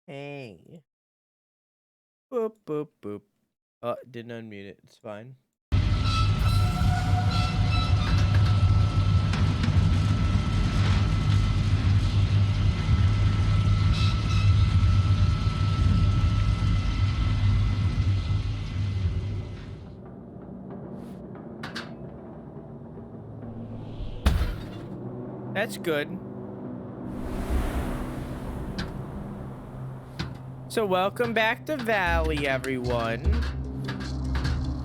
Hey. Boop, boop, boop. Oh, didn't unmute it. It's fine. That's good. So welcome back to Valley, everyone.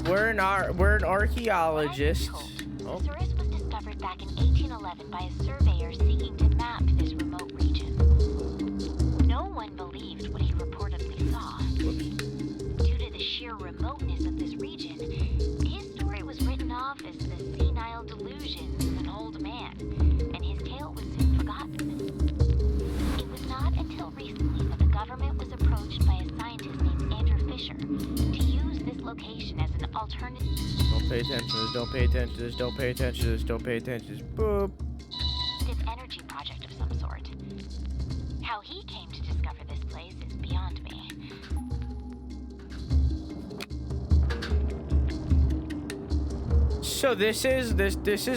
We're an archaeologist. The source was discovered back in 1811 by a surveyor seeking to map this remote region. No one believed what he reportedly saw. Due to the sheer remoteness of this region, his story was written off as the senile delusions of an old man, and his tale was soon forgotten. It was not until recently that the government was approached by a scientist named Andrew Fisher to use this location as an alternative. Don't pay attention to this. Don't pay attention to this. Don't pay attention to this. Don't pay attention to this. Boop. Energy project of some sort. How he came to discover this place is beyond me. So this is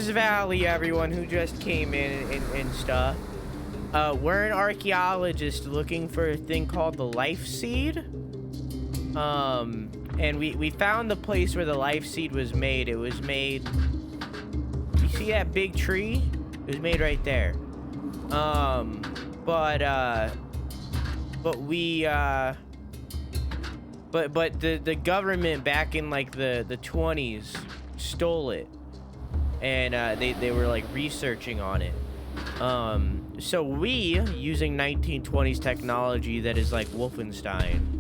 Valley, everyone who just came in and stuff. We're an archaeologist looking for a thing called the life seed. And we found the place where the life seed was made. It was made. You see that big tree? It was made right there. But the government back in like the 20s stole it, and they were like researching on it. So we, using 1920s technology that is like Wolfenstein,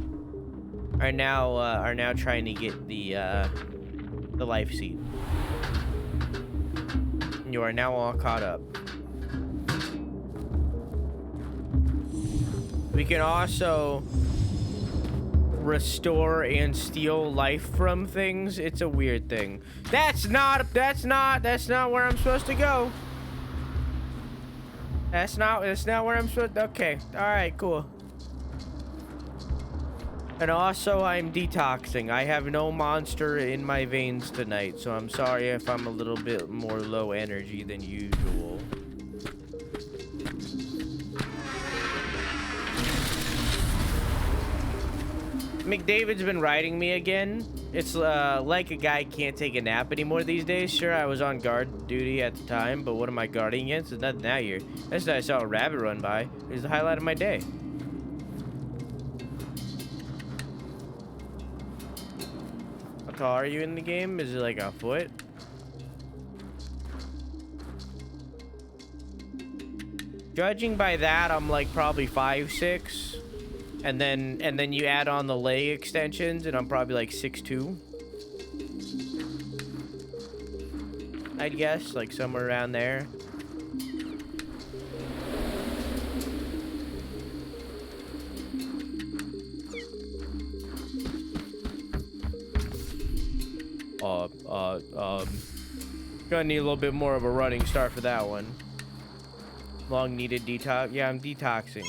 are now trying to get the life seed. You are now all caught up. We can also restore and steal life from things. It's a weird thing. That's not where I'm supposed to go. That's not where I'm supposed to. Okay. All right, cool. And also, I'm detoxing. I have no monster in my veins tonight, so I'm sorry if I'm a little bit more low energy than usual. McDavid's been writing me again. It's like a guy can't take a nap anymore these days. Sure, I was on guard duty at the time, but what am I guarding against? There's nothing out here. Yesterday I saw a rabbit run by. It was the highlight of my day. How tall are you in the game? Is it like a foot? Judging by that, I'm like probably 5'6". And then you add on the leg extensions, and I'm probably like 6'2". I'd guess, like somewhere around there. Gonna need a little bit more of a running start for that one. Long needed detox. Yeah, I'm detoxing.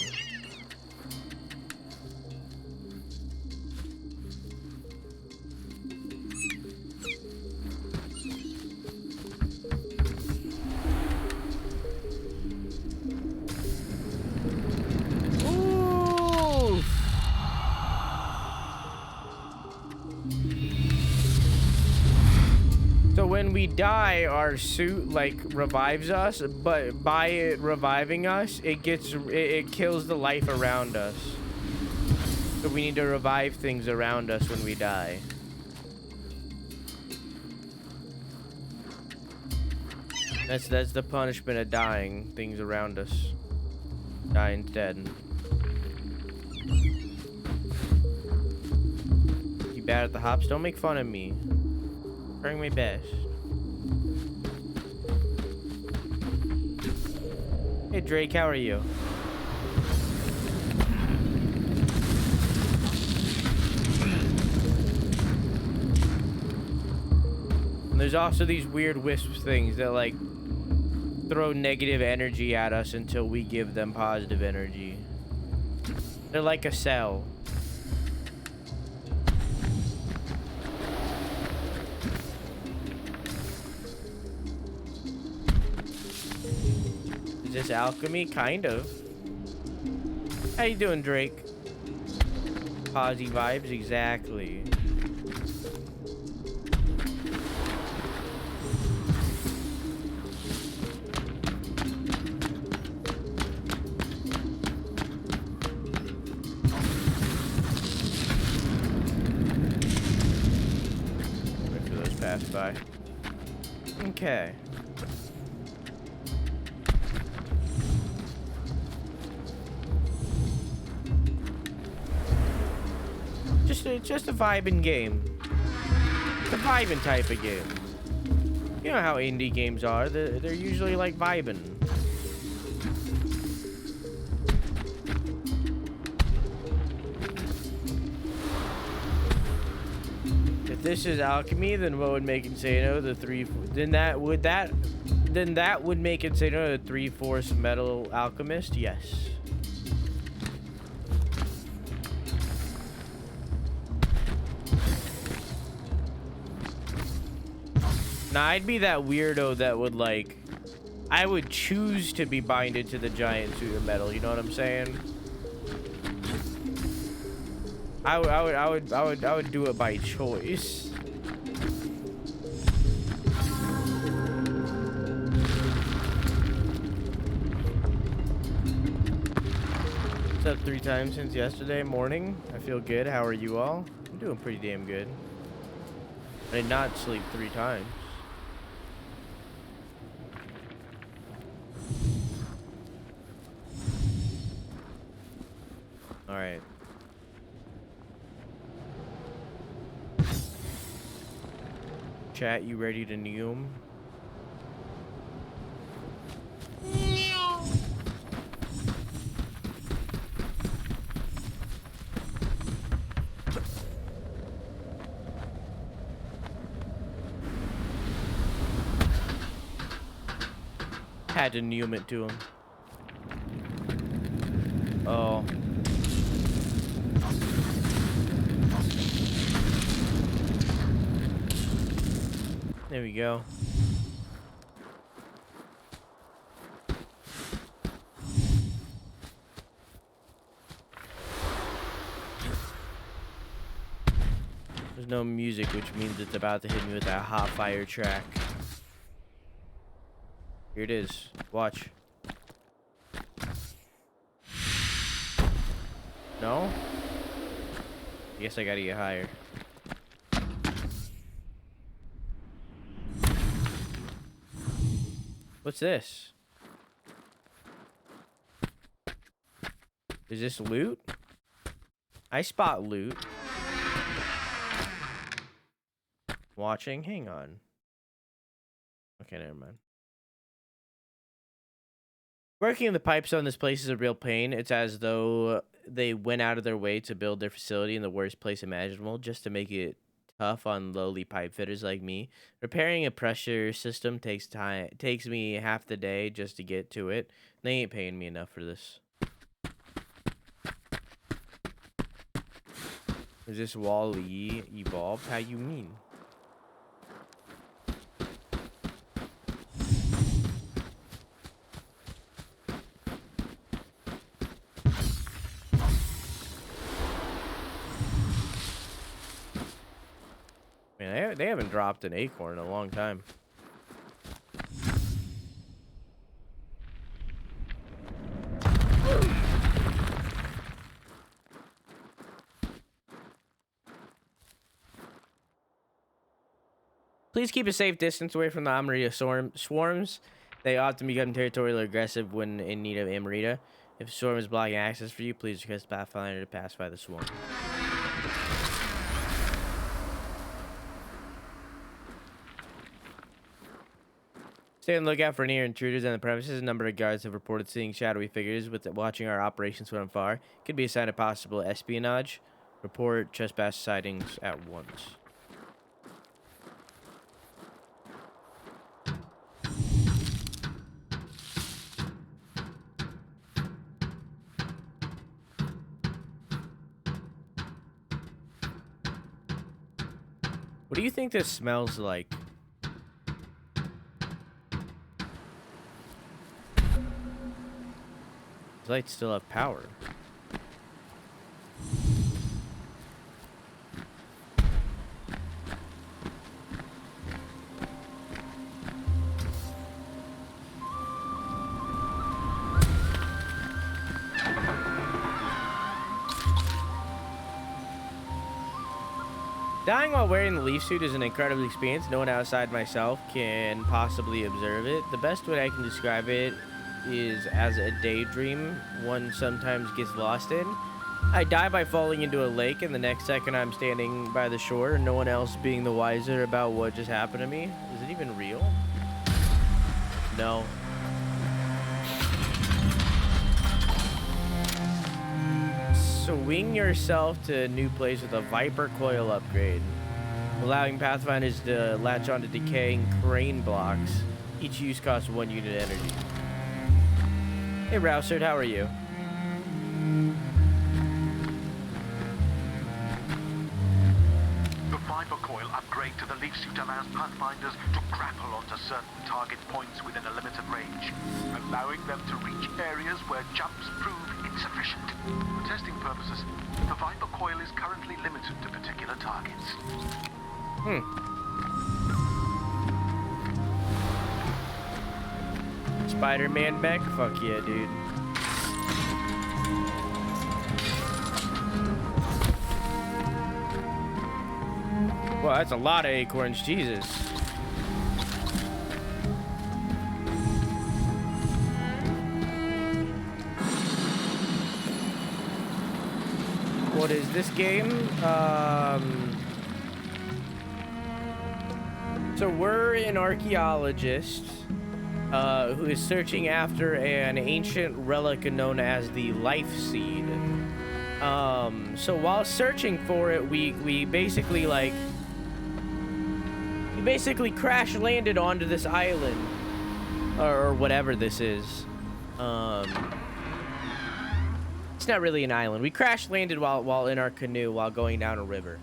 When we die, our suit like revives us, but by it reviving us, it kills the life around us. So we need to revive things around us when we die. That's the punishment of dying. Things around us die instead. You bad at the hops? Don't make fun of me. Trying my best. Hey Drake, how are you? And there's also these weird wisp things that like throw negative energy at us until we give them positive energy. They're like a cell. Is this alchemy? Kind of. How you doing, Drake? Posy vibes, exactly. Wait for those pass by. Okay. Just a vibing game. The vibing type of game. You know how indie games are. They're usually like vibing. If this is alchemy, then what would make Insano the three? Then that would make Insano the 3/4 metal alchemist. Yes. Nah, I'd be that weirdo that would like, I would choose to be binded to the giant suit of metal. You know what I'm saying? I would do it by choice. What's up 3 times since yesterday morning? I feel good. How are you all? I'm doing pretty damn good. I did not sleep 3 times. All right. Chat, you ready to neum? Had to neum it to him. Oh. There we go. There's no music, which means it's about to hit me with that hot fire track. Here it is. Watch. No? I guess I gotta get higher. What's this? Is this loot? I spot loot. Watching? Hang on. Okay, never mind. Working in the pipes on this place is a real pain. It's as though they went out of their way to build their facility in the worst place imaginable just to make it tough on lowly pipe fitters like me. Repairing a pressure system takes me half the day just to get to it. They ain't paying me enough for this. Is this Wall-E evolved? How you mean? Man, they haven't dropped an acorn in a long time. Please keep a safe distance away from the Amarita swarms. They often become territorially aggressive when in need of Amarita. If a swarm is blocking access for you, please request Pathfinder to pacify the swarm. Stay on the lookout for near intruders on the premises. A number of guards have reported seeing shadowy figures watching our operations from afar. Could be a sign of possible espionage. Report trespass sightings at once. What do you think this smells like? These lights still have power. Dying while wearing the leaf suit is an incredible experience. No one outside myself can possibly observe it. The best way I can describe it is as a daydream one sometimes gets lost in. I die by falling into a lake, and the next second I'm standing by the shore, and no one else being the wiser about what just happened to me. Is it even real? No. Swing yourself to a new place with a Viper coil upgrade, allowing Pathfinders to latch onto decaying crane blocks. Each use costs 1 unit energy. Hey Rouserd, how are you? The Viper coil upgrade to the leaf suit allows Pathfinders to grapple onto certain target points within a limited range, allowing them to reach areas where jumps prove insufficient. For testing purposes, the Viper coil is currently limited to particular targets. Spider-Man mech? Fuck yeah, dude. Well, that's a lot of acorns, Jesus. What is this game? So we're an archaeologist who is searching after an ancient relic known as the Life Seed. So while searching for it, we basically crash landed onto this island or whatever this is. It's not really an island. We crash landed while in our canoe while going down a river.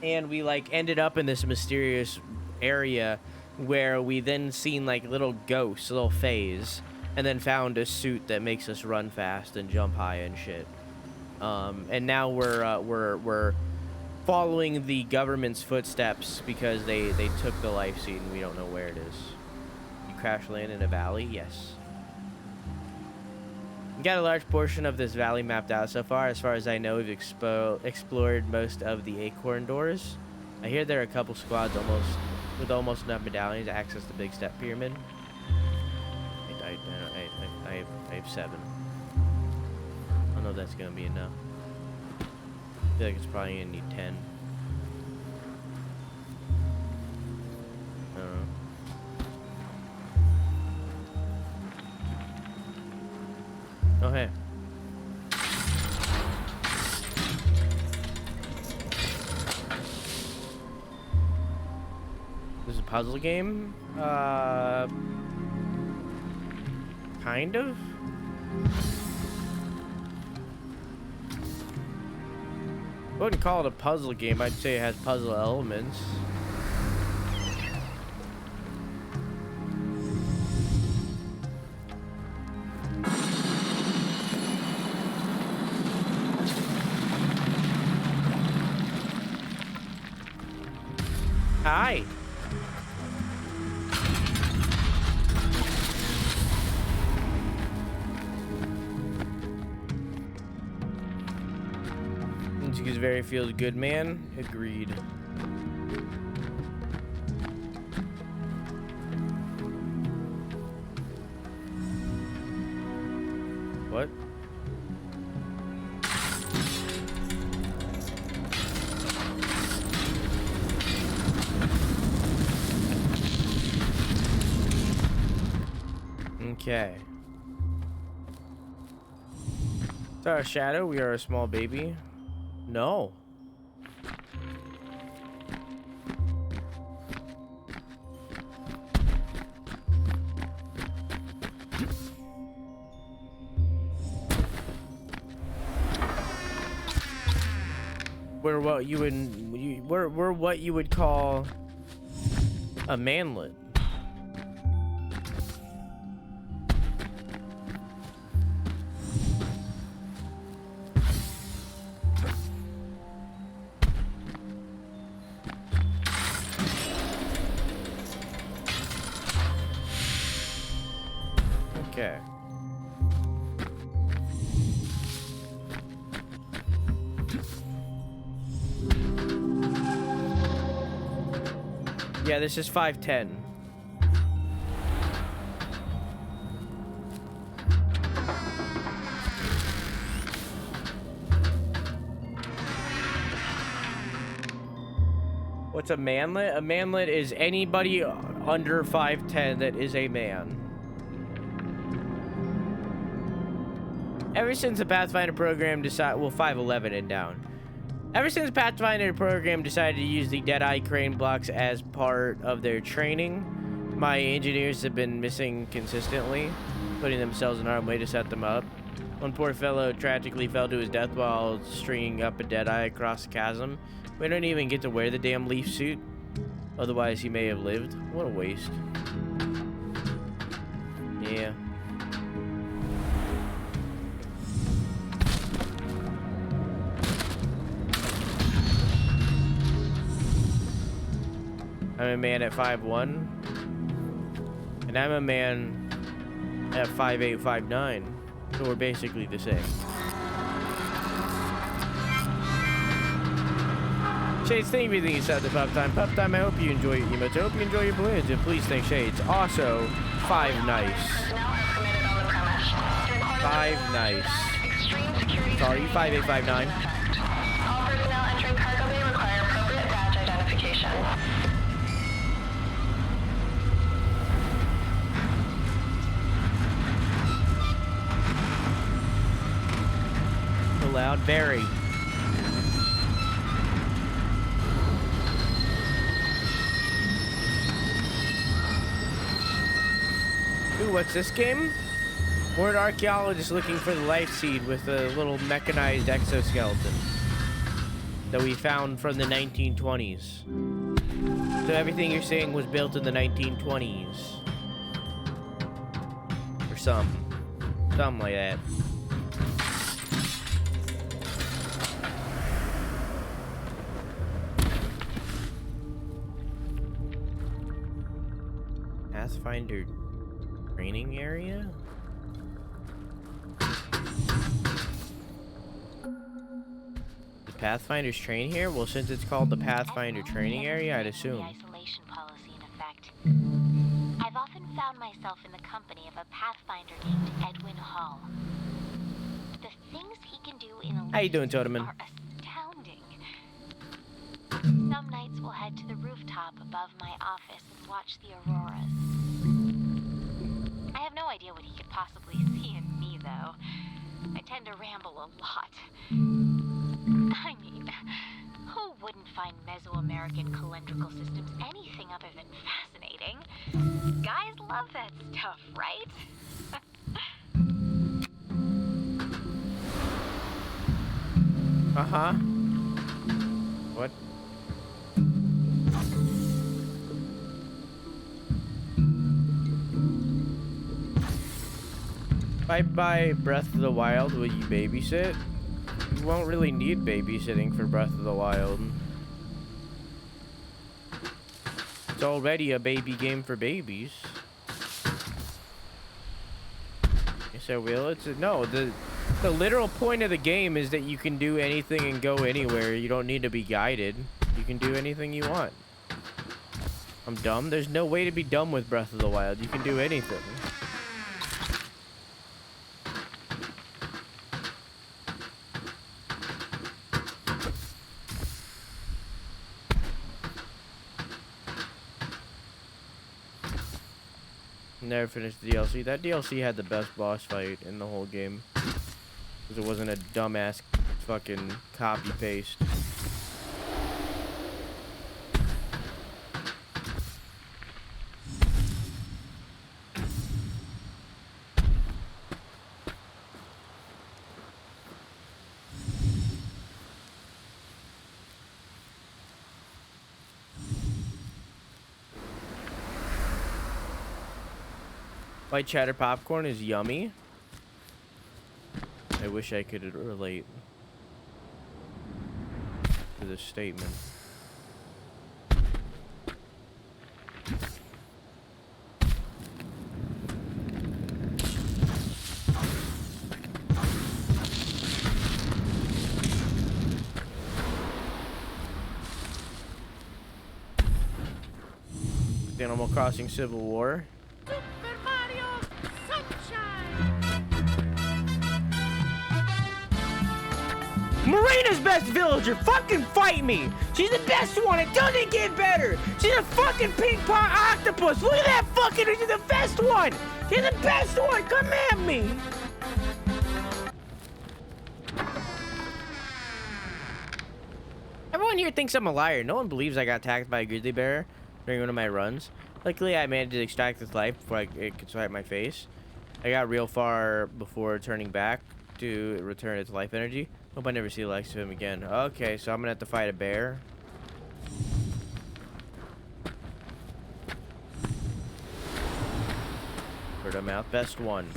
And we ended up in this mysterious area where we then seen little ghosts, little fays, and then found a suit that makes us run fast and jump high and shit. And now we're following the government's footsteps because they took the Life Seed and we don't know where it is. You crash land in a valley? Yes. We got a large portion of this valley mapped out so far. As far as I know, we've explored most of the acorn doors. I hear there are a couple squads with almost enough medallions to access the big step pyramid. I have 7. I don't know if that's gonna be enough. I feel like it's probably gonna need 10. I don't know. Oh, hey. This is a puzzle game? Kind of? I wouldn't call it a puzzle game. I'd say it has puzzle elements. Hi. Music is very feels good, man. Agreed. What? Okay. It's our shadow. We are a small baby. No. We're what you would we're what you would call a manlet. Okay. Yeah, this is 510. What's a manlet? A manlet is anybody under 5'10" that is a man. Ever since the Pathfinder program decided, well, 5'11" and down. Ever since the Pathfinder program decided to use the Deadeye crane blocks as part of their training, my engineers have been missing consistently, putting themselves in harm's way to set them up. One poor fellow tragically fell to his death while stringing up a Deadeye across the chasm. We don't even get to wear the damn leaf suit. Otherwise, he may have lived. What a waste. Yeah. I'm a man at 5'1", and I'm a man at 5'8", 5'9", so we're basically the same. Shades, thank you for thinking about the Pup Time. Pup Time, I hope you enjoy your emotes. I hope you enjoy your balloons, and please thank Shades. Also, 5 nice. 5 nice. Sorry, 5'8", 5'9". All personnel entering cargo bay require appropriate badge identification. Loud, very. Ooh, what's this game? We're an archaeologist looking for the life seed with a little mechanized exoskeleton that we found from the 1920s. So everything you're saying was built in the 1920s. Or something like that. Pathfinder training area? The Pathfinders train here? Well, since it's called the Pathfinder training area, I'd assume. Isolation policy in effect. I've often found myself in the company of a Pathfinder named Edwin Hall. The things he can do in a How you doing, Toteman? are astounding. Some nights we'll head to the rooftop above my office and watch the auroras. I have no idea what he could possibly see in me, though. I tend to ramble a lot. I mean, who wouldn't find Mesoamerican calendrical systems anything other than fascinating? Guys love that stuff, right? Uh-huh. What? If I buy Breath of the Wild, will you babysit? You won't really need babysitting for Breath of the Wild. It's already a baby game for babies. Yes, I will. No, the literal point of the game is that you can do anything and go anywhere. You don't need to be guided. You can do anything you want. I'm dumb? There's no way to be dumb with Breath of the Wild. You can do anything. Never finished the DLC. That DLC had the best boss fight in the whole game. Because it wasn't a dumbass fucking copy paste. White cheddar popcorn is yummy. I wish I could relate to this statement. Animal Crossing Civil War. Super Mario Sunshine! Marina's best villager, fucking fight me! She's the best one, it doesn't get better! She's a fucking ping pong octopus! Look at that fucking, she's the best one! She's the best one, come at me! Everyone here thinks I'm a liar. No one believes I got attacked by a grizzly bear during one of my runs. Luckily, I managed to extract its life before it could swipe my face. I got real far before turning back to return its life energy. Hope I never see the likes of him again. Okay, so I'm gonna have to fight a bear. Word of mouth, best one.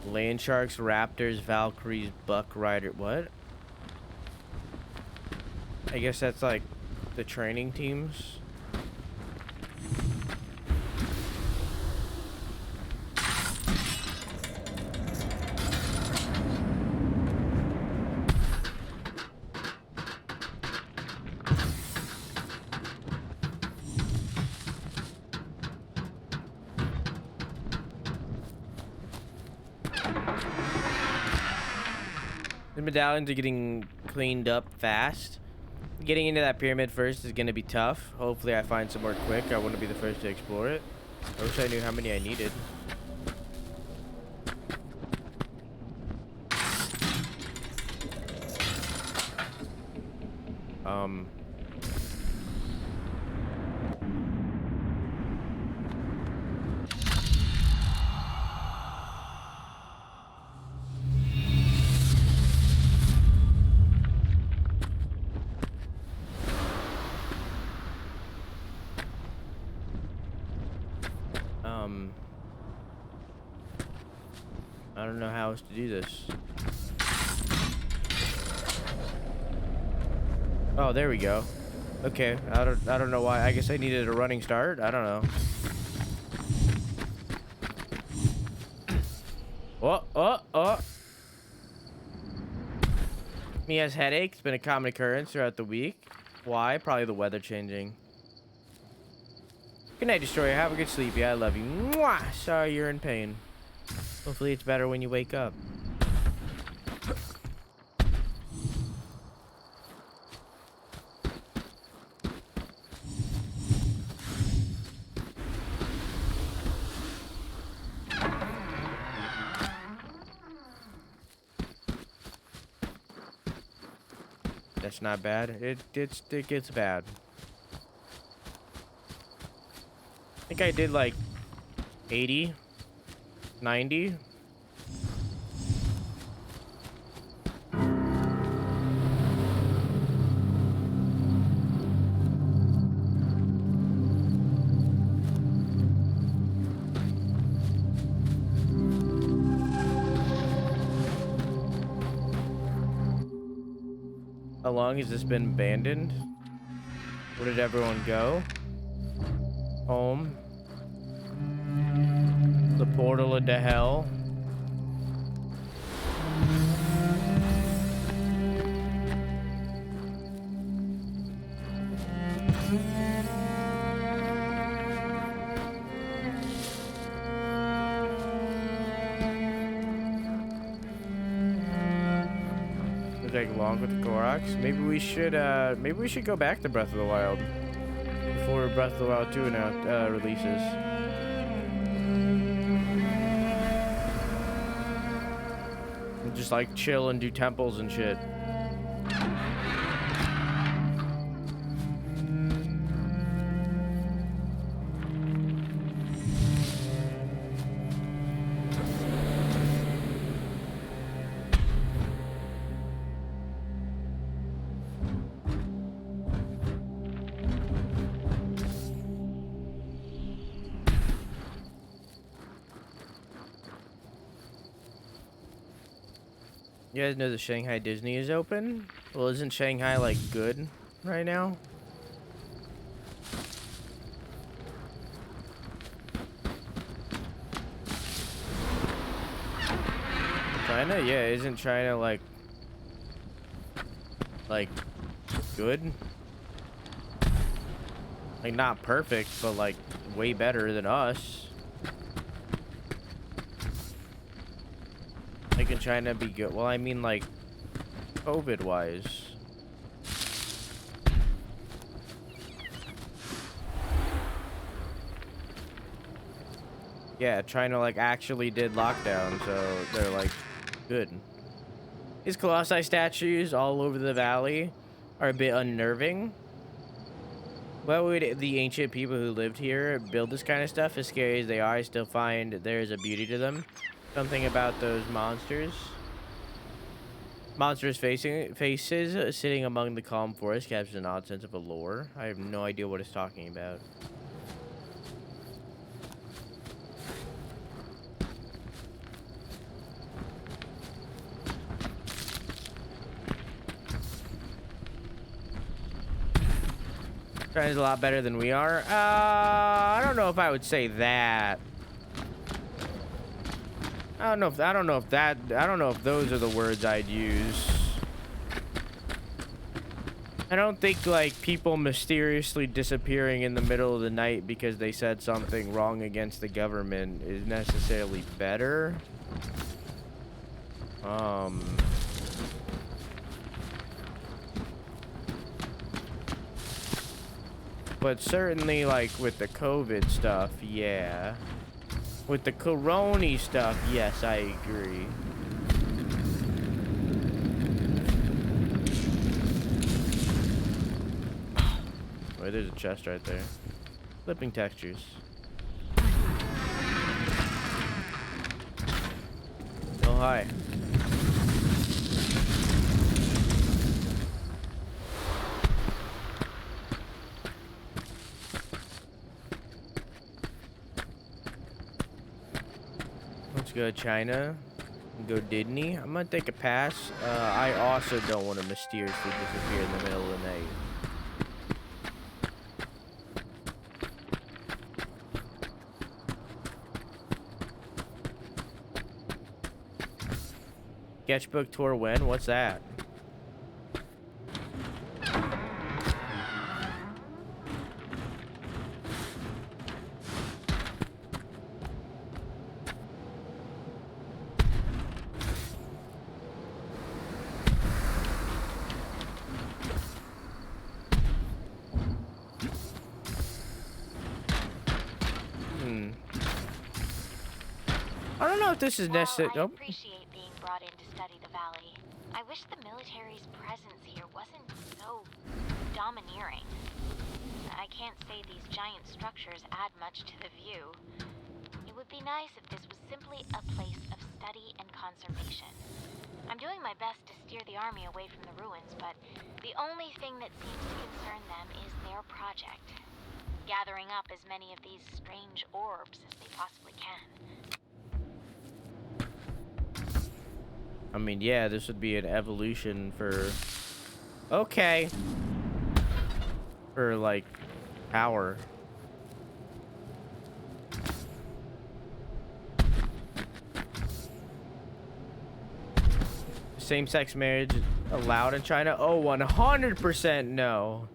Land sharks, raptors, valkyries, buck rider. What? I guess that's like the training teams. The medallions are getting cleaned up fast. Getting into that pyramid first is gonna be tough. Hopefully I find some more quick. I want to be the first to explore it. I wish I knew how many I needed. I don't know how else to do this. Oh, there we go. Okay, I don't know why. I guess I needed a running start. I don't know. Oh. Me has headache. It's been a common occurrence throughout the week. Why? Probably the weather changing. Good night, Destroyer. Have a good sleep. Yeah, I love you. Mwah! Sorry you're in pain. Hopefully it's better when you wake up. That's not bad. It gets bad. I think I did like 80, 90. How long has this been abandoned? Where did everyone go? Home. The portal into hell. Like long with the Koroks. Maybe we should go back to Breath of the Wild before Breath of the Wild 2 now releases. And just like chill and do temples and shit. You guys know the Shanghai Disney is open? Well, isn't Shanghai like good right now? China? Yeah, isn't China like good? Like not perfect, but like way better than us. Like can China be good? Well, I mean like COVID wise. Yeah, China like actually did lockdown, so they're like good. These colossi statues all over the valley are a bit unnerving. Why would the ancient people who lived here build this kind of stuff? As scary as they are, I still find there's a beauty to them. Something about those monsters. Monstrous faces sitting among the calm forest captures an odd sense of allure. I have no idea what it's talking about. China's a lot better than we are. I don't know if I would say that. I don't know if those are the words I'd use. I don't think like people mysteriously disappearing in the middle of the night because they said something wrong against the government is necessarily better. But certainly like with the COVID stuff, yeah. With the corona stuff, yes, I agree. Oh, there's a chest right there. Flipping textures. Oh, hi. Let's go China. Go Disney. I'm gonna take a pass. I also don't want to mysteriously disappear in the middle of the night. Sketchbook tour when? What's that? I don't know if this is necessary. While I appreciate being brought in to study the valley, I wish the military's presence here wasn't so domineering. I can't say these giant structures add much to the view. It would be nice if this was simply a place of study and conservation. I'm doing my best to steer the army away from the ruins, but the only thing that seems to concern them is their project. Gathering up as many of these strange orbs as they possibly can. I mean, yeah, this would be an evolution for... Okay. For, like, power. Same-sex marriage allowed in China? Oh, 100% no.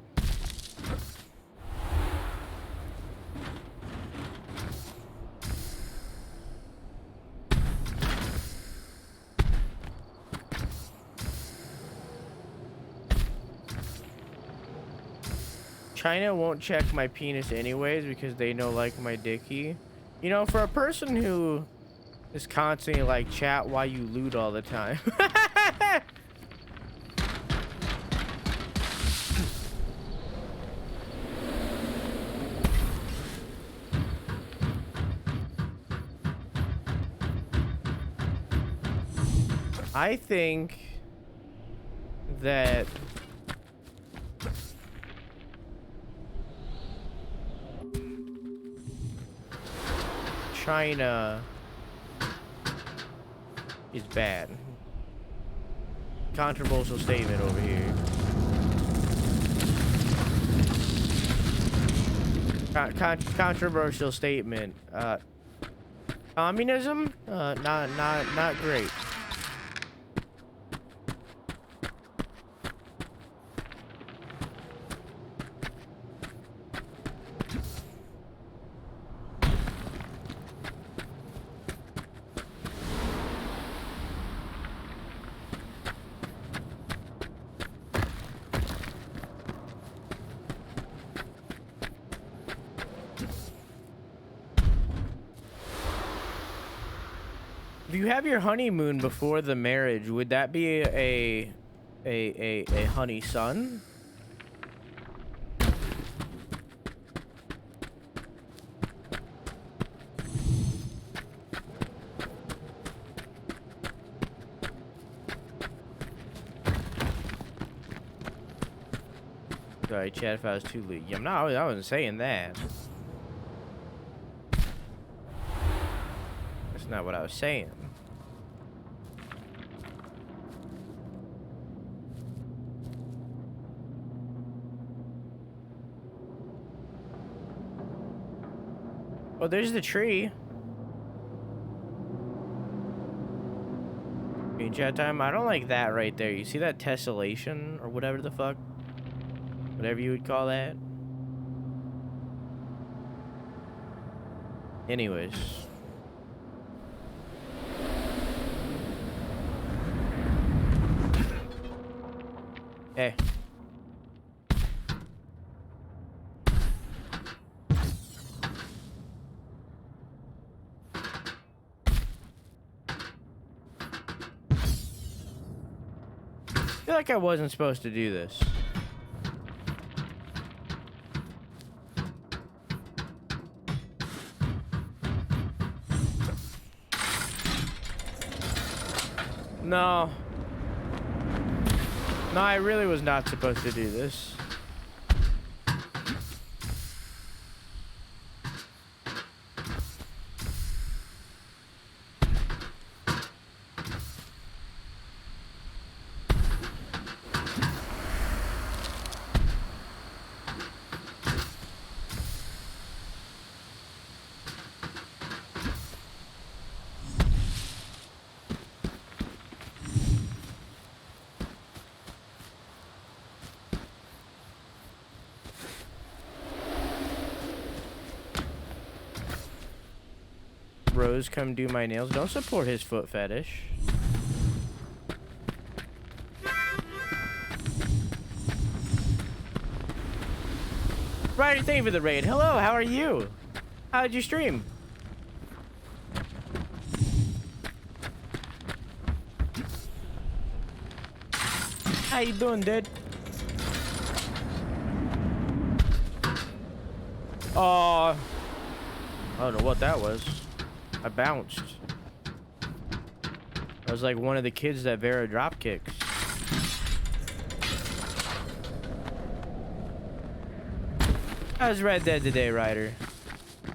China won't check my penis anyways because they know like my dicky. You know, for a person who is constantly like, chat why you loot all the time. I think that China is bad. controversial statement over here. Controversial statement. Communism? Not great. If you have your honeymoon before the marriage, would that be a honey son? Sorry, Chad, if I was too late. Yeah, no, I wasn't saying that. That's not what I was saying. Oh, there's the tree. In chat time, I don't like that right there. You see that tessellation or whatever the fuck? Whatever you would call that. Anyways. Hey. I feel like I wasn't supposed to do this. No. No, I really was not supposed to do this. Rose, come do my nails. Don't support his foot fetish. Ryder, thank you for the raid. Hello, how are you? How'd you stream? How you doing, dude? I don't know what that was. I bounced. I was like one of the kids that Vera drop kicks. How's Red Dead today, Ryder?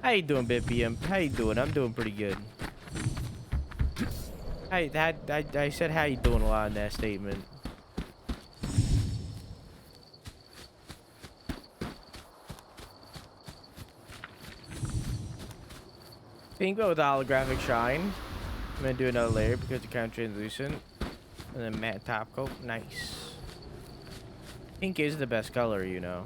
How you doing, BitPM? How you doing? I'm doing pretty good. I said how you doing a lot in that statement. Pink but with a holographic shine. I'm gonna do another layer because it's kind of translucent. And then matte top coat. Nice. Pink is the best color, you know.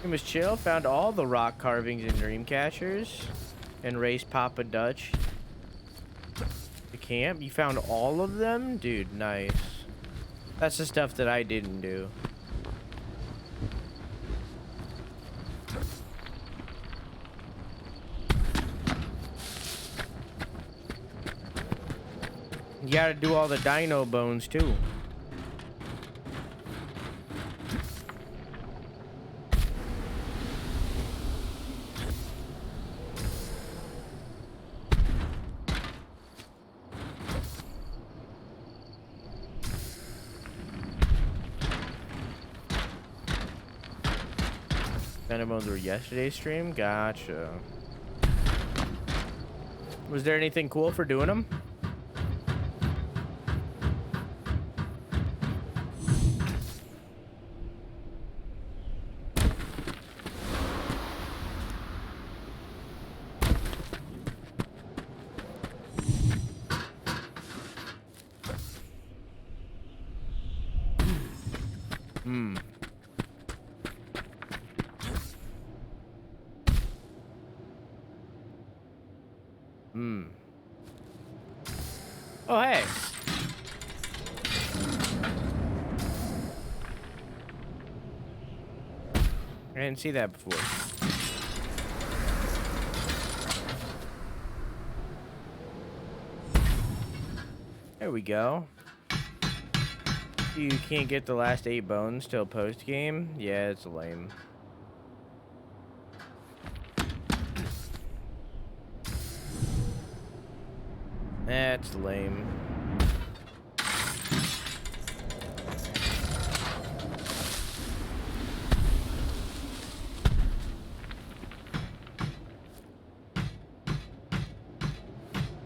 It was chill. Found all the rock carvings in dream catchers and raced Papa Dutch. Camp? You found all of them? Dude, nice. That's the stuff that I didn't do. You gotta do all the dino bones too. Kind of ones were yesterday's stream. Gotcha. Was there anything cool for doing them? Oh, hey. I didn't see that before. There we go. You can't get the last 8 bones till post game? Yeah, it's lame. That's lame.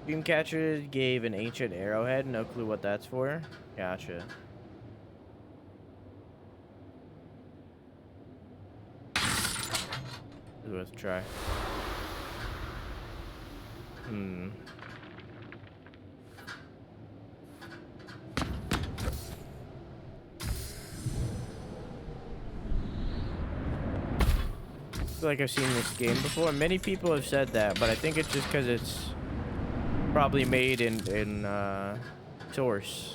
Dreamcatcher gave an ancient arrowhead. No clue what that's for. Gotcha. It's worth a try. I feel like I've seen this game before. Many people have said that, but I think it's just because it's probably made in Source.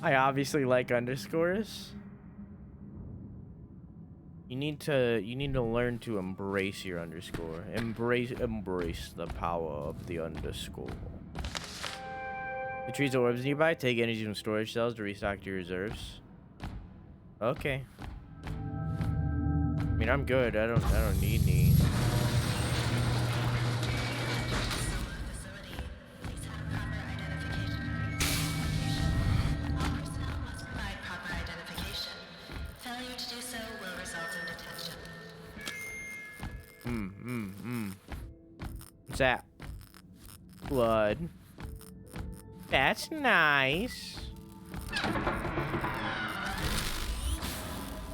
I obviously like underscores. You need to learn to embrace your underscore. Embrace the power of the underscore. The trees or orbs nearby take energy from storage cells to restock your reserves. Okay. I mean, I'm good. I don't need any. What's that? Blood. That's nice.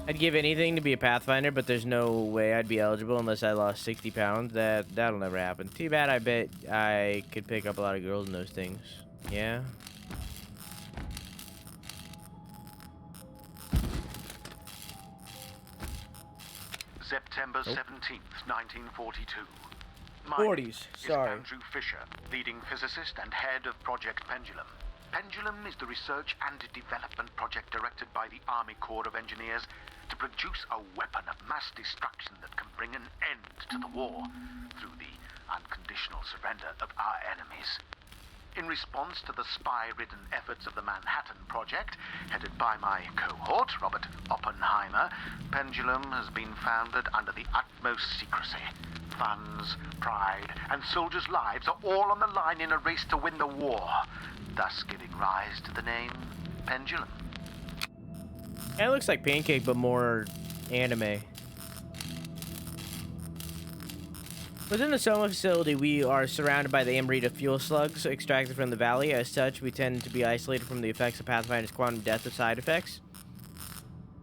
I'd give anything to be a Pathfinder, but there's no way I'd be eligible unless I lost 60 pounds. That'll never happen. Too bad. I bet I could pick up a lot of girls in those things. Yeah. September 17th, 1942. 40s, sorry. Is Andrew Fisher, leading physicist and head of Project Pendulum. Pendulum is the research and development project directed by the Army Corps of Engineers to produce a weapon of mass destruction that can bring an end to the war through the unconditional surrender of our enemies. In response to the spy-ridden efforts of the Manhattan Project, headed by my cohort, Robert Oppenheimer, Pendulum has been founded under the utmost secrecy. Funds, pride, and soldiers' lives are all on the line in a race to win the war, thus giving rise to the name Pendulum. It looks like Pancake, but more anime. Within the Soma facility, we are surrounded by the Amrita fuel slugs extracted from the valley. As such, we tend to be isolated from the effects of Pathfinder's quantum death of side effects.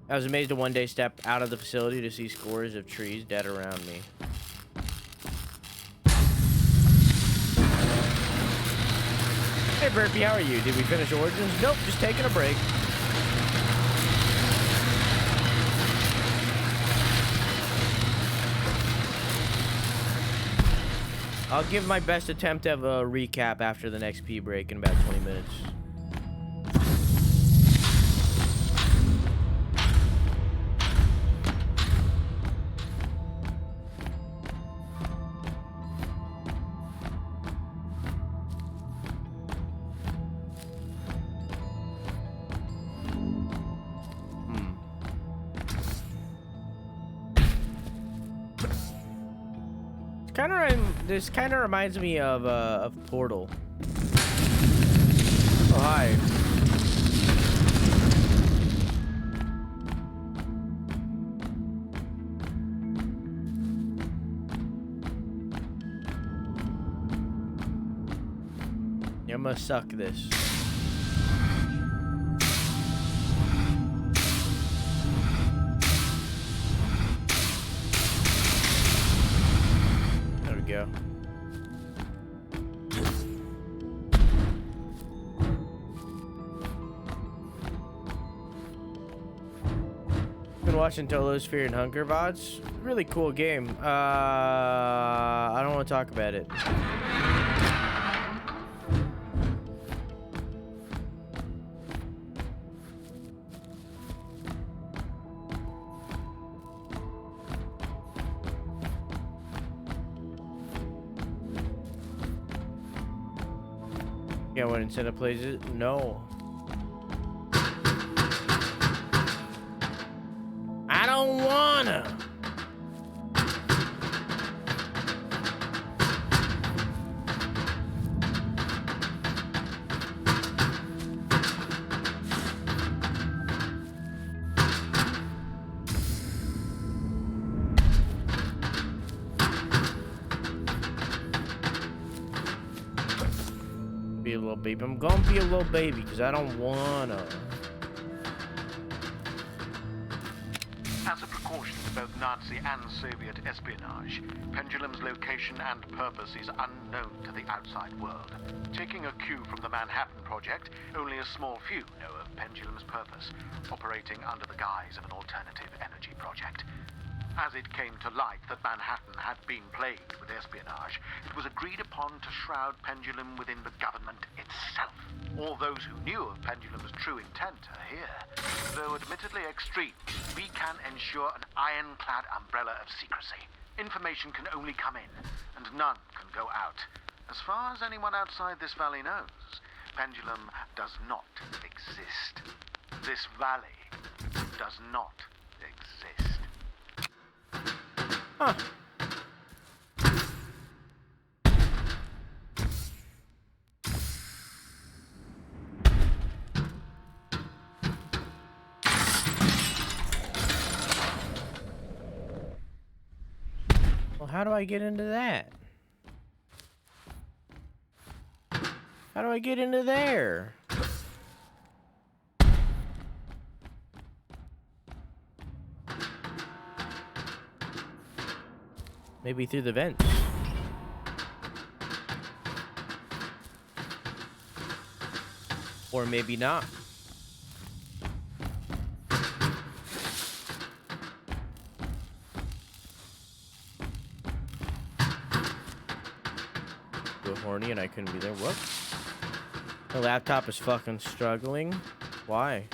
I was amazed to one day step out of the facility to see scores of trees dead around me. Hey Burpee, how are you? Did we finish Origins? Nope, just taking a break. I'll give my best attempt of a recap after the next pee break in about 20 minutes. This kind of reminds me of Portal. Oh, hi. Yeah, I'm gonna suck this. There we go. Been watching Tolo's Fear and Hunger VODs. Really cool game. I don't want to talk about it. Yeah, when Nintendo plays it? No. I don't wanna. Be a little baby. I'm gonna be a little baby because I don't wanna. As a precaution for both Nazi and Soviet espionage, Pendulum's location and purpose is unknown to the outside world. Taking a cue from the Manhattan Project, only a small few know of Pendulum's purpose, operating under the guise of an alternative energy project. As it came to light that Manhattan had been plagued with espionage, it was agreed upon to shroud Pendulum within the government itself. All those who knew of Pendulum's true intent are here. Though admittedly extreme, we can ensure an ironclad umbrella of secrecy. Information can only come in, and none can go out. As far as anyone outside this valley knows, Pendulum does not exist. This valley does not exist. Huh. Well, how do I get into that? How do I get into there? Maybe through the vents. Or maybe not. So horny and I couldn't be there. Whoops. The laptop is fucking struggling. Why?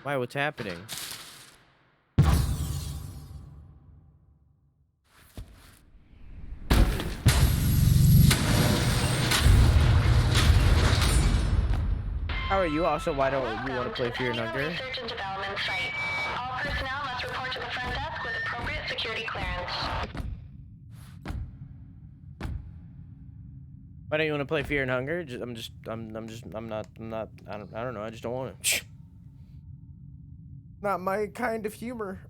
Why? What's happening? How are you? Also, why don't you want to play Fear and Hunger? Research and development site. All personnel must report to the front desk with appropriate security clearance. Why don't you want to play Fear and Hunger? I don't know. I just don't want to. Not my kind of humor.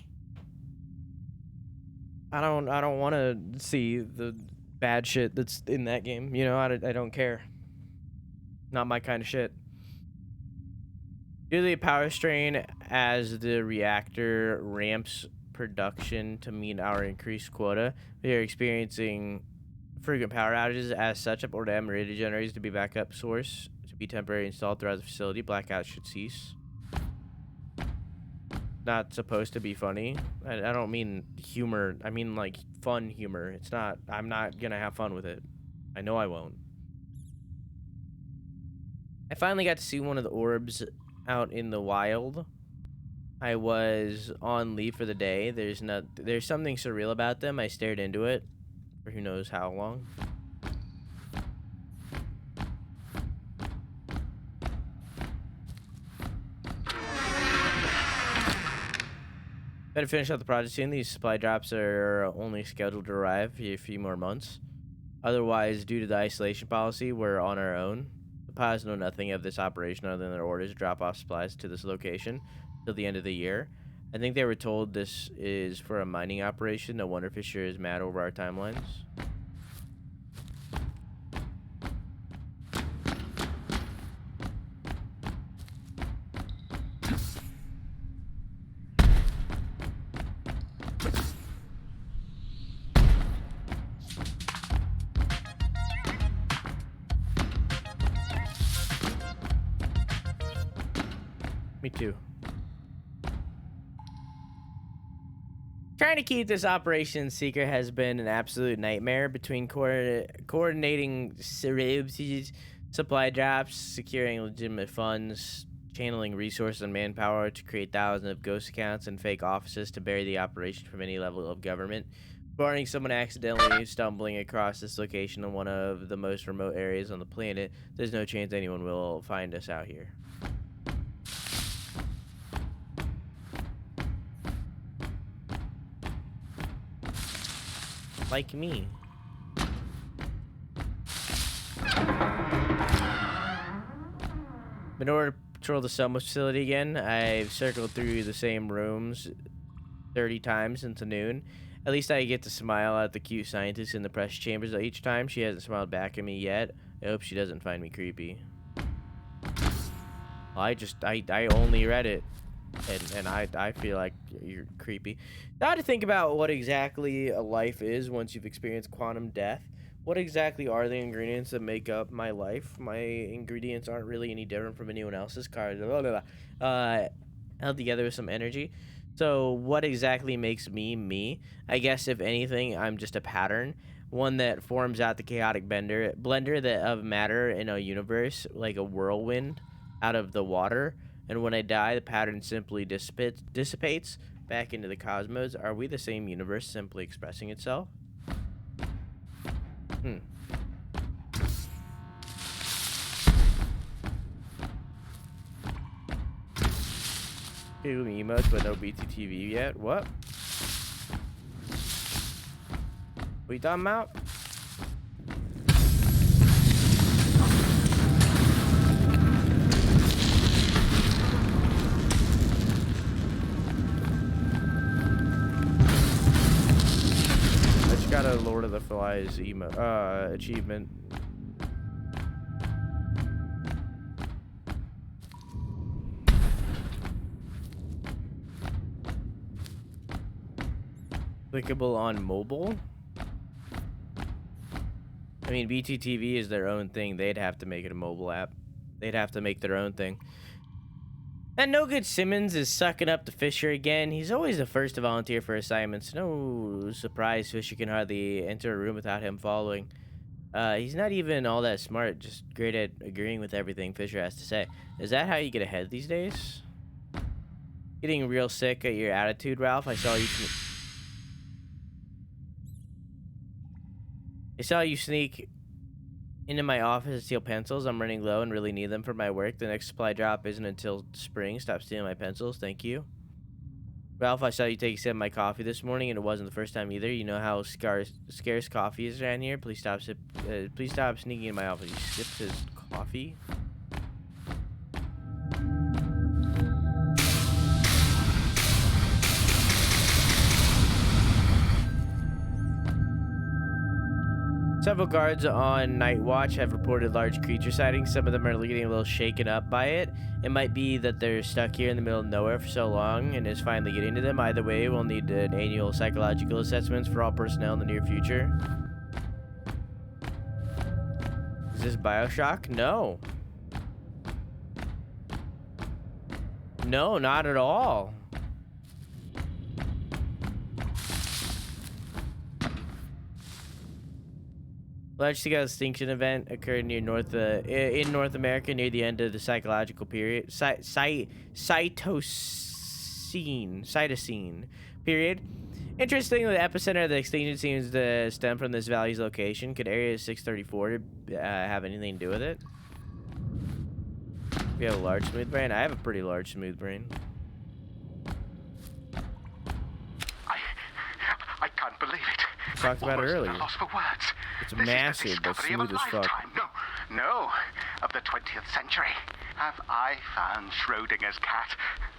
I don't want to see the bad shit that's in that game. You know, I don't care. Not my kind of shit. Due to the power strain as the reactor ramps production to meet our increased quota, we are experiencing frequent power outages. As such, I've ordered radio generators to be backup source to be temporarily installed throughout the facility. Blackouts should cease. not supposed to be funny. I don't mean humor. I mean like fun humor. It's not. I'm not gonna have fun with it. I know I won't. I finally got to see one of the orbs out in the wild. I was on leave for the day. There's something surreal about them. I stared into it for who knows how long. Better finish out the project soon. These supply drops are only scheduled to arrive in a few more months. Otherwise, due to the isolation policy, we're on our own. The pilots know nothing of this operation other than their orders to drop off supplies to this location till the end of the year. I think they were told this is for a mining operation. No wonder Fisher is mad over our timelines. Me too. Trying to keep this operation secret has been an absolute nightmare between coordinating services, supply drops, securing legitimate funds, channeling resources and manpower to create thousands of ghost accounts and fake offices to bury the operation from any level of government. Barring someone accidentally stumbling across this location in one of the most remote areas on the planet, there's no chance anyone will find us out here. Like me. In order to patrol the Soma facility again, I've circled through the same rooms 30 times since noon. At least I get to smile at the cute scientist in the press chambers each time. She hasn't smiled back at me yet. I hope she doesn't find me creepy. Well, I only read it. And I feel like you're creepy. Now to think about what exactly a life is once you've experienced quantum death. What exactly are the ingredients that make up my life? My ingredients aren't really any different from anyone else's. Held together with some energy. So what exactly makes me me? I guess if anything, I'm just a pattern. One that forms out the chaotic blender that of matter in a universe, like a whirlwind out of the water. And when I die, the pattern simply dissipates back into the cosmos. Are we the same universe simply expressing itself? Google emotes, but no BTTV yet. What? What you talking about? Got a Lord of the Flies achievement. Clickable on mobile? I mean, BTTV is their own thing. They'd have to make it a mobile app. They'd have to make their own thing. And No Good Simmons is sucking up to Fisher again. He's always the first to volunteer for assignments. No surprise Fisher can hardly enter a room without him following. He's not even all that smart, just great at agreeing with everything Fisher has to say. Is that how you get ahead these days? Getting real sick at your attitude, Ralph. I saw you sneak into my office to steal pencils. I'm running low and really need them for my work. The next supply drop isn't until spring. Stop stealing my pencils. Thank you. Ralph, I saw you take a sip of my coffee this morning, and it wasn't the first time either. You know how scarce coffee is around here. Please stop sneaking in my office. You sipped his coffee. Several guards on night watch have reported large creature sightings. Some of them are getting a little shaken up by it. It might be that they're stuck here in the middle of nowhere for so long and it's finally getting to them. Either way, we'll need an annual psychological assessments for all personnel in the near future. Is this Bioshock? No. No, not at all. Large-scale extinction event occurred near in North America near the end of the psychological period. Cytocene period. Interestingly, the epicenter of the extinction seems to stem from this valley's location. Could Area 634 have anything to do with it? We have a large smooth brain. I have a pretty large smooth brain. I can't believe it. Talked about it earlier. Lost for words. It's This massive, is the but discovery of smooth a as fuck. lifetime. No, of the 20th century. Have I found Schrodinger's cat?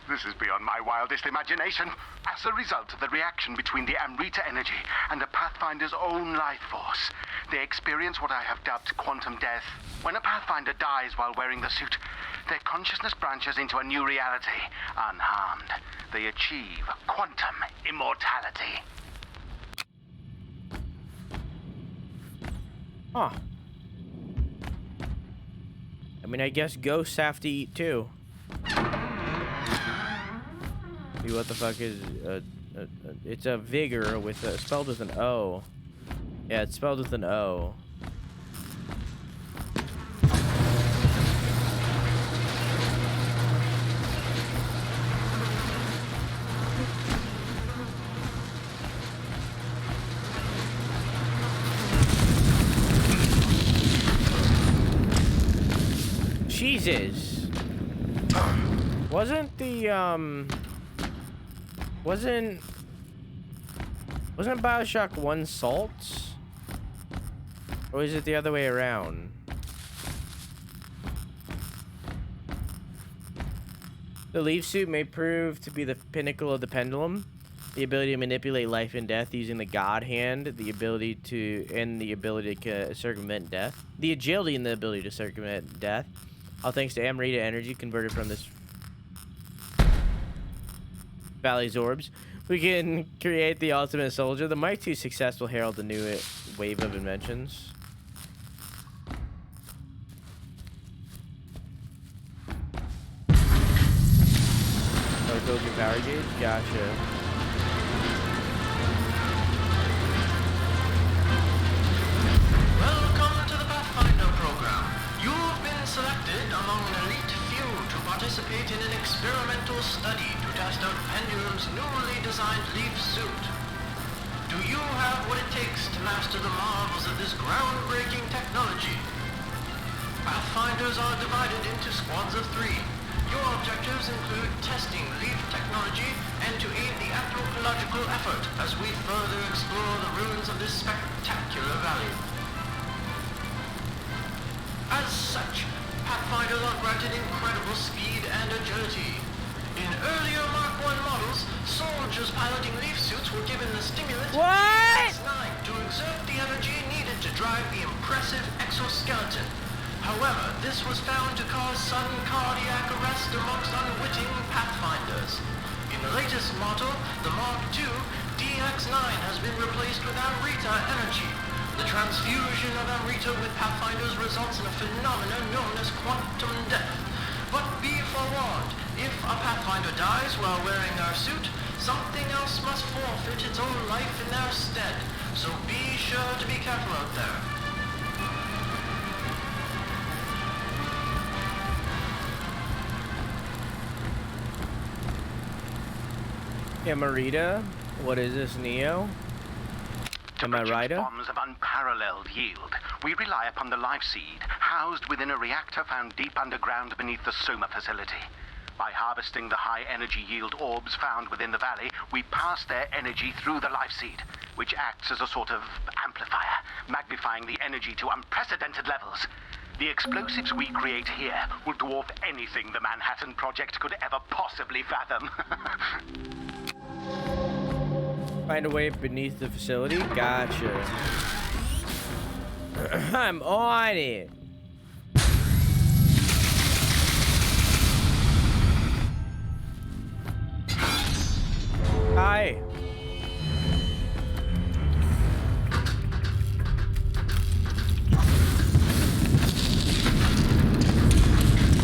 This is beyond my wildest imagination. As a result of the reaction between the Amrita energy and the Pathfinder's own life force, they experience what I have dubbed quantum death. When a Pathfinder dies while wearing the suit, their consciousness branches into a new reality, unharmed. They achieve quantum immortality. Huh. I mean, I guess ghosts have to eat too. See, what the fuck is it's a vigor with spelled with an O. Yeah, it's spelled with an O. Jesus. Wasn't BioShock 1 salts? Or is it the other way around? The L.E.A.F suit may prove to be the pinnacle of the pendulum. The ability to manipulate life and death using the God Hand, the ability to circumvent death. The agility and the ability to circumvent death. All thanks to Amrita energy converted from this Valley's orbs. We can create the ultimate soldier. The Mike 2 successful herald the new wave of inventions. Token power gauge? Gotcha. Welcome to the Pathfinder program. You've been selected among an elite few to participate in an experimental study to test out Pendulum's newly designed L.E.A.F suit. Do you have what it takes to master the marvels of this groundbreaking technology? Pathfinders are divided into squads of 3. Your objectives include testing L.E.A.F technology and to aid the anthropological effort as we further explore the ruins of this spectacular valley. As such, Pathfinders are granted incredible speed and agility. In earlier Mark I models, soldiers piloting L.E.A.F suits were given the stimulant What? to exert the energy needed to drive the impressive exoskeleton. However, this was found to cause sudden cardiac arrest amongst unwitting Pathfinders. In the latest model, the Mark II, DX9 has been replaced with Amrita energy. The transfusion of Amrita with Pathfinders results in a phenomenon known as quantum death. But be forewarned, if a Pathfinder dies while wearing our suit, something else must forfeit its own life in their stead. So be sure to be careful out there. Amrita? What is this, Neo? Am I right? Bombs of unparalleled yield. We rely upon the life seed, housed within a reactor found deep underground beneath the Soma facility. By harvesting the high energy yield orbs found within the valley, we pass their energy through the life seed, which acts as a sort of amplifier, magnifying the energy to unprecedented levels. The explosives we create here will dwarf anything the Manhattan Project could ever possibly fathom. Find a way beneath the facility? Gotcha. I'm on it. Hi.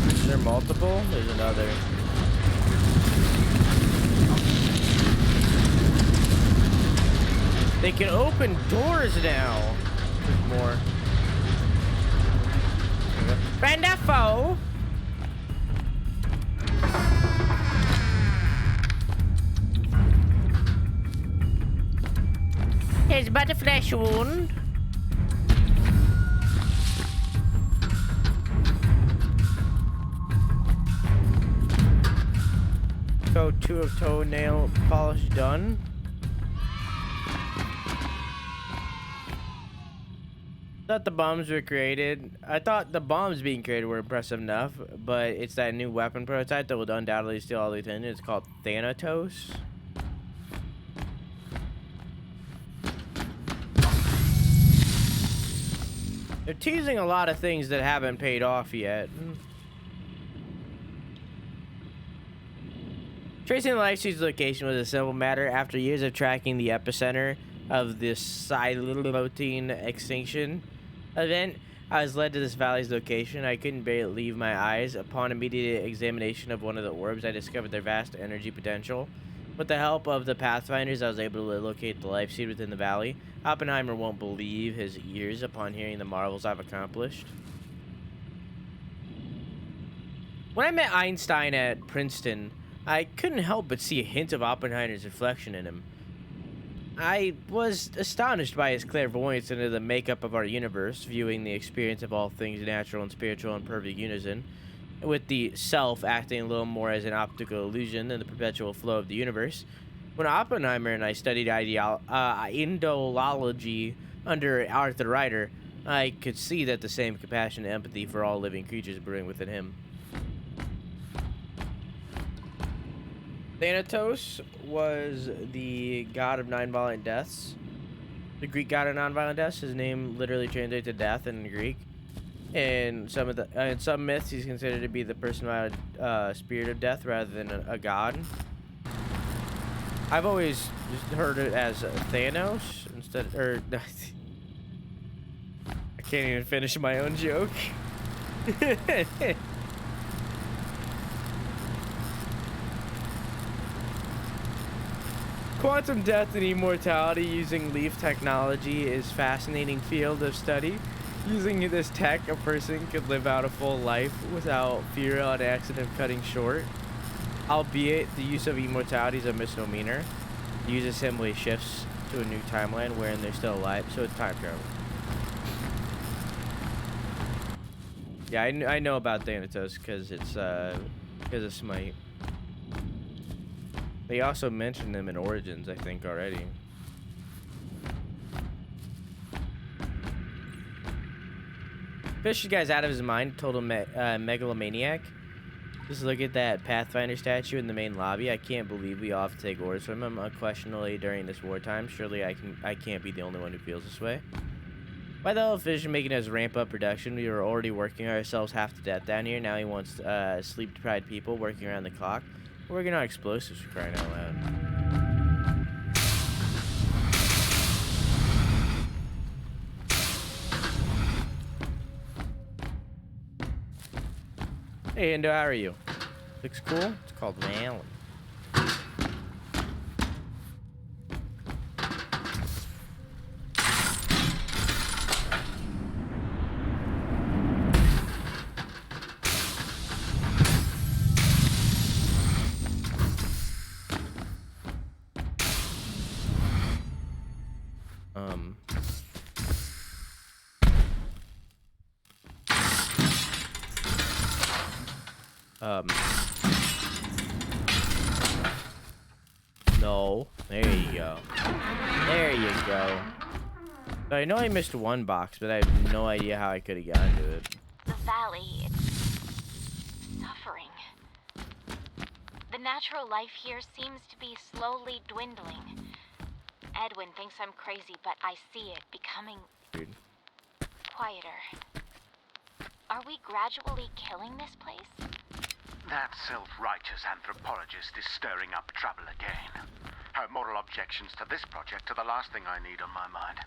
Is there multiple? There's another. They can open doors now. There's more. Friend or foe? Here's but a flesh wound. So 2 of toenail polish done. Thought the bombs were created. I thought the bombs being created were impressive enough, but it's that new weapon prototype that will undoubtedly steal all the attention. It's called Thanatos. They're teasing a lot of things that haven't paid off yet. Tracing the LifeSuit's location was a simple matter. After years of tracking the epicenter of this silotine extinction event, I was led to this valley's location. I couldn't bear to leave my eyes. Upon immediate examination of one of the orbs, I discovered their vast energy potential. With the help of the Pathfinders, I was able to locate the LifeSuit within the valley. Oppenheimer won't believe his ears upon hearing the marvels I've accomplished. When I met Einstein at Princeton, I couldn't help but see a hint of Oppenheimer's reflection in him. I was astonished by his clairvoyance into the makeup of our universe, viewing the experience of all things natural and spiritual in perfect unison, with the self acting a little more as an optical illusion than the perpetual flow of the universe. When Oppenheimer and I studied Indology under Arthur Ryder, I could see that the same compassion and empathy for all living creatures brewing within him. Thanatos was the god of nonviolent deaths. The Greek god of nonviolent deaths. His name literally translates to death in Greek. In some myths, he's considered to be the personified spirit of death rather than a god. I've always just heard it as Thanos instead, or I can't even finish my own joke. Quantum death and immortality using L.E.A.F technology is a fascinating field of study. Using this tech, a person could live out a full life without fear of an accident cutting short. Albeit, the use of immortality is a misnomer. The user simply shifts to a new timeline wherein they're still alive, so it's time travel. Yeah, I know about Thanatos because it's because of Smite. They also mentioned them in Origins, I think, already. Fish the guy's out of his mind, total megalomaniac. Just look at that Pathfinder statue in the main lobby. I can't believe we all have to take orders from him unquestionably during this wartime. Surely I can't be the only one who feels this way. Why the hell Fish making us ramp up production? We were already working ourselves half to death down here. Now he wants sleep-deprived people working around the clock. We're working on explosives, for crying out loud. Hey, Indo, how are you? Looks cool. It's called Valen. No. There you go. There you go. So I know I missed one box, but I have no idea how I could have gotten to it. The valley, it's suffering. The natural life here seems to be slowly dwindling. Edwin thinks I'm crazy, but I see it becoming quieter. Are we gradually killing this place? That self-righteous anthropologist is stirring up trouble again. Her moral objections to this project are the last thing I need on my mind.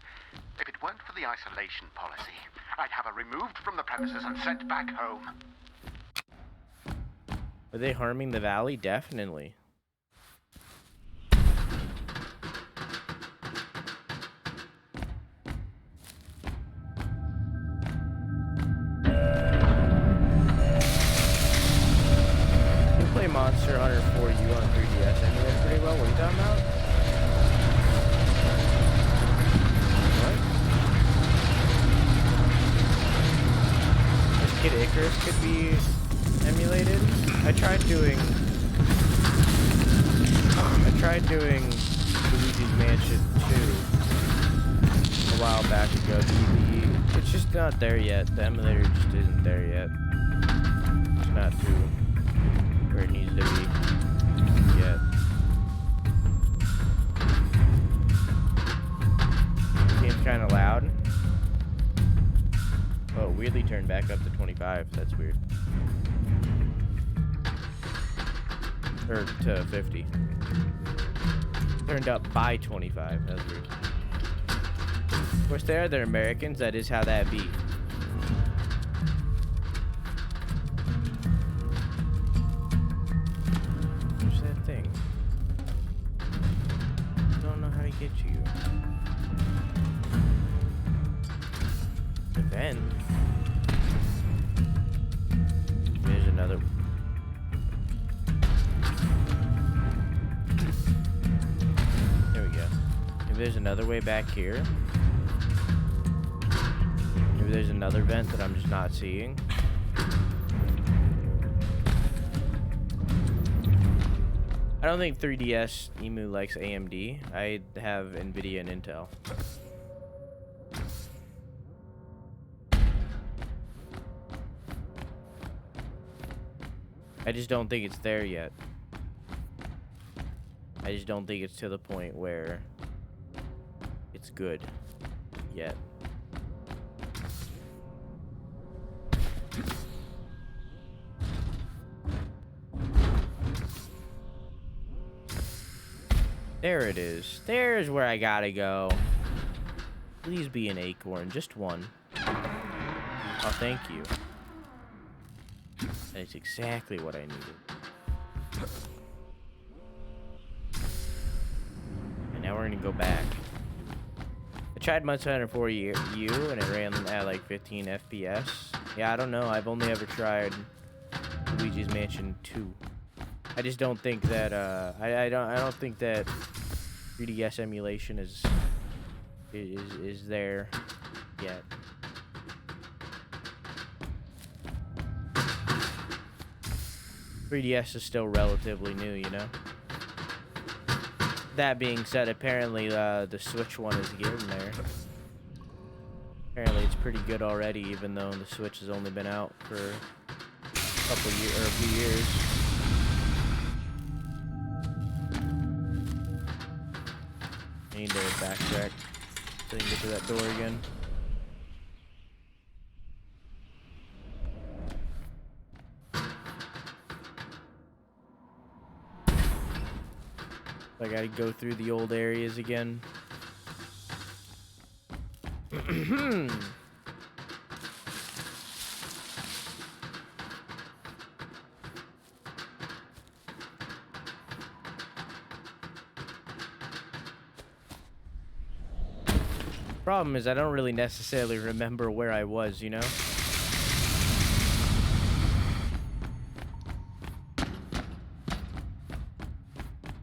If it weren't for the isolation policy, I'd have her removed from the premises and sent back home. Are they harming the valley? Definitely. Monster Hunter 4U on 3DS emulated pretty well. What are you talking about? What? This Kid Icarus could be emulated. I tried doing Luigi's Mansion 2 a while back ago. It's just not there yet. The emulator just isn't there yet. It's not to where it needs to be yet. Game's kind of loud. Oh, weirdly turned back up to 25. That's weird. Or to 50. Turned up by 25. That's weird. Of course, they're Americans. That is how that be. Where's that thing? I don't know how to get to you. The vent. There's another. There we go. Maybe there's another way back here. Maybe there's another vent that I'm just not seeing. I don't think 3DS Emu likes AMD. I have NVIDIA and Intel. I just don't think it's there yet. I just don't think it's to the point where it's good yet. There it is. There's where I gotta go. Please be an acorn. Just one. Oh, thank you. That's exactly what I needed. And now we're gonna go back. I tried Monster Hunter 4U and it ran at like 15 FPS. Yeah, I don't know. I've only ever tried Luigi's Mansion 2. I just don't think that I don't think that 3DS emulation is there yet. .3DS is still relatively new, you know. That being said, apparently the Switch one is getting there. Apparently it's pretty good already, even though the Switch has only been out for a few years. I need to backtrack so I can get to that door again. I gotta go through the old areas again. Problem is, I don't really necessarily remember where I was, you know?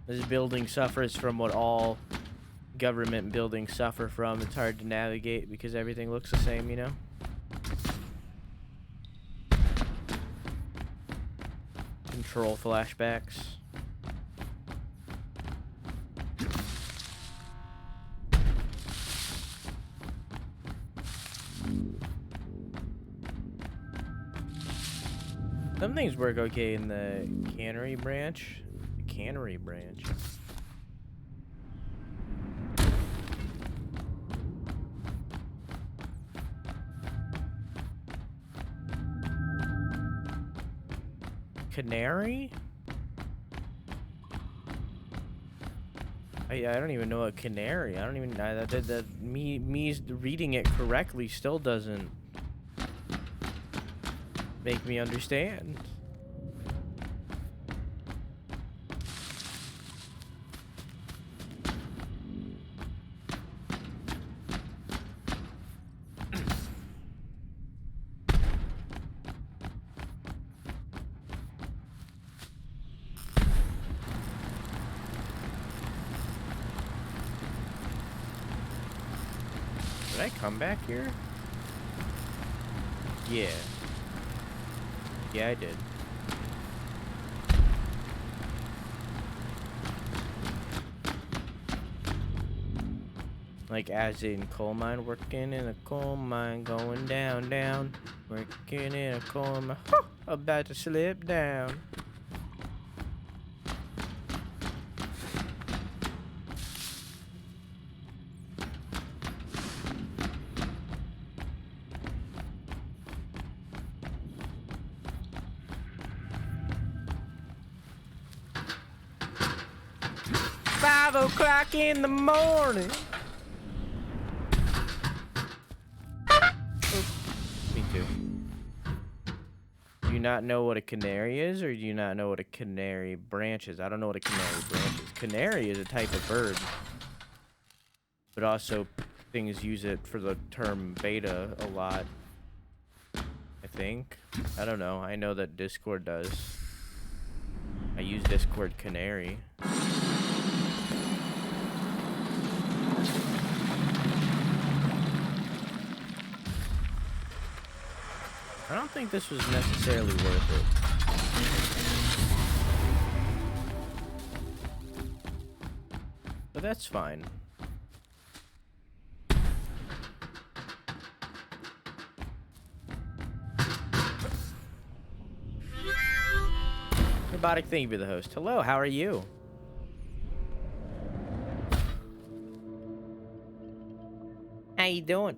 This building suffers from what all government buildings suffer from. It's hard to navigate because everything looks the same, you know? Control flashbacks. Some things work okay in the cannery branch. Cannery branch. Canary? I don't even know a canary. I don't even me reading it correctly still doesn't make me understand. Did I come back here? Yeah. Yeah, I did. Like as in coal mine, working in a coal mine, going down, down. Working in a coal mine, about to slip down. O'clock in the morning. Me too. Do you not know what a canary is, or do you not know what a canary branch is? I don't know what a canary branch is. Canary is a type of bird, but also things use it for the term beta a lot. I think. I don't know. I know that Discord does. I use Discord canary. I don't think this was necessarily worth it. But that's fine. Robotic, thank you for the host. Hello, how are you? How you doing?